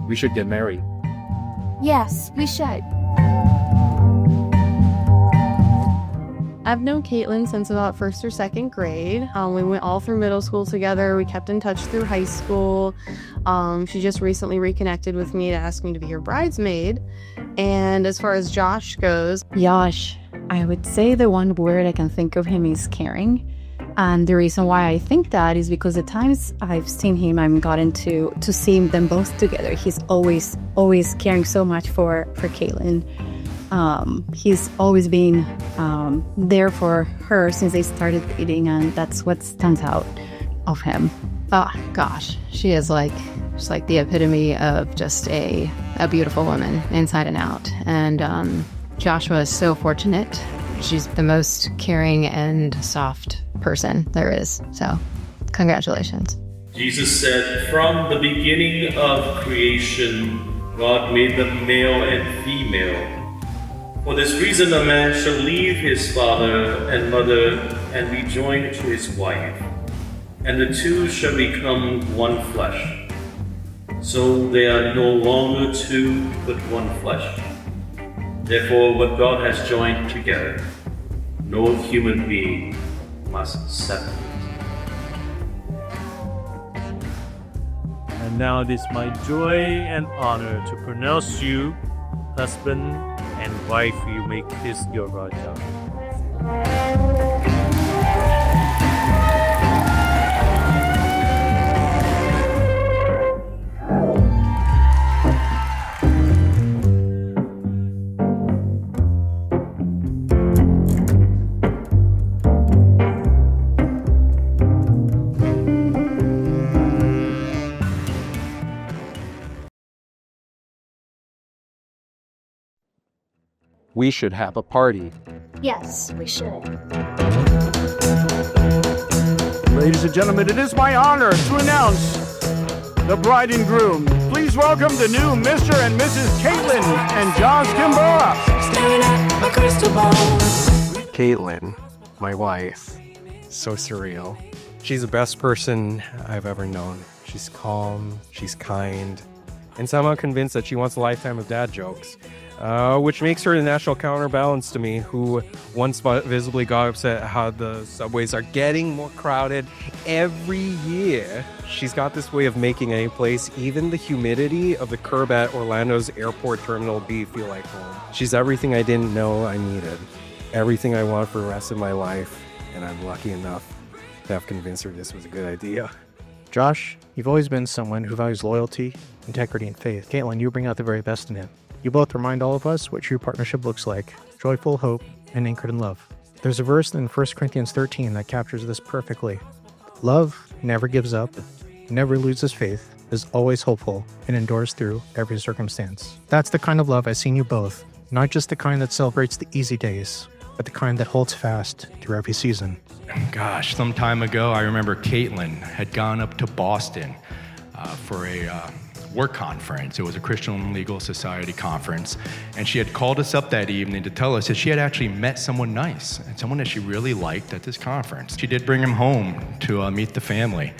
We should get married. Yes, we should. I've known Kaitlin since about first or second grade. We went all through middle school together. We kept in touch through high school. She just recently reconnected with me to ask me to be her bridesmaid. And as far as Josh goes, I would say the one word I can think of him is caring. And the reason why I think that is because the times I've seen him, I've gotten to see them both together. He's always caring so much for Kaitlin. He's always been there for her since they started dating, and that's what stands out of him. Oh gosh, she's like the epitome of just a beautiful woman inside and out. And Joshua is so fortunate. She's the most caring and soft person there is. So, congratulations. Jesus said, "From the beginning of creation, God made them male and female. For this reason, a man shall leave his father and mother and be joined to his wife, and the two shall become one flesh. So they are no longer two, but one flesh. Therefore, what God has joined together, no human being must separate." And now it is my joy and honor to pronounce you husband and wife. You make this your Raja. We should have a party. Yes, we should. Ladies and gentlemen, it is my honor to announce the bride and groom. Please welcome the new Mr. and Mrs. Kaitlin and Josh Kimbora. Kaitlin, my wife, so surreal. She's the best person I've ever known. She's calm, she's kind, and somehow convinced that she wants a lifetime of dad jokes. Which makes her the national counterbalance to me, who once visibly got upset at how the subways are getting more crowded every year. She's got this way of making any place, even the humidity of the curb at Orlando's airport terminal B, feel like home. She's everything I didn't know I needed, everything I want for the rest of my life, and I'm lucky enough to have convinced her this was a good idea. Josh, you've always been someone who values loyalty, integrity, and faith. Kaitlin, you bring out the very best in him. You both remind all of us what true partnership looks like: joyful, hope, and anchored in love. There's a verse in 1 Corinthians 13 that captures this perfectly. Love never gives up, never loses faith, is always hopeful, and endures through every circumstance. That's the kind of love I've seen you both, not just the kind that celebrates the easy days, but the kind that holds fast through every season. Gosh, some time ago, I remember Kaitlin had gone up to Boston for a work conference. It was a Christian Legal Society conference, and she had called us up that evening to tell us that she had actually met someone nice and someone that she really liked at this conference. She did bring him home to meet the family,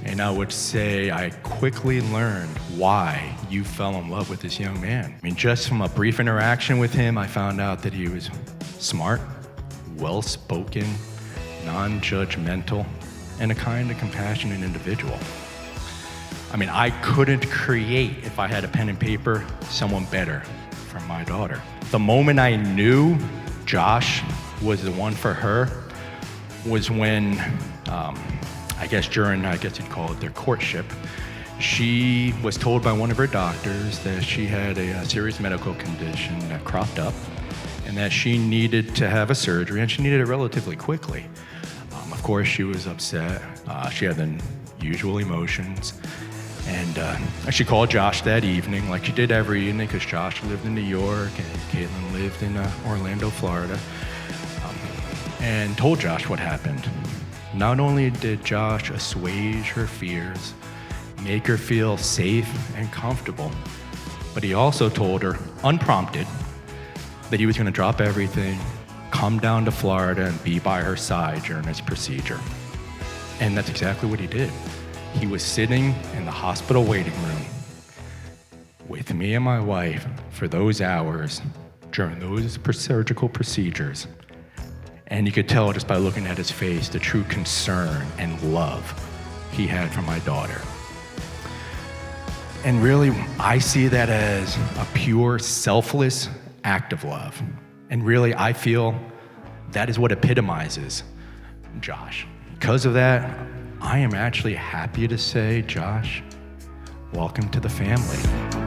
and I would say I quickly learned why you fell in love with this young man. I mean, just from a brief interaction with him, I found out that he was smart, well-spoken, non-judgmental, and a kind and compassionate individual. I mean, I couldn't create, if I had a pen and paper, someone better for my daughter. The moment I knew Josh was the one for her was when, I guess you'd call it their courtship, she was told by one of her doctors that she had a serious medical condition that cropped up and that she needed to have a surgery, and she needed it relatively quickly. Of course, she was upset. She had the usual emotions. And she called Josh that evening, like she did every evening, because Josh lived in New York and Kaitlin lived in Orlando, Florida, and told Josh what happened. Not only did Josh assuage her fears, make her feel safe and comfortable, but he also told her, unprompted, that he was going to drop everything, come down to Florida, and be by her side during this procedure. And that's exactly what he did. He was sitting in the hospital waiting room with me and my wife for those hours during those surgical procedures. And you could tell just by looking at his face the true concern and love he had for my daughter. And really, I see that as a pure, selfless act of love. And really, I feel that is what epitomizes Josh. Because of that, I am actually happy to say, Josh, welcome to the family.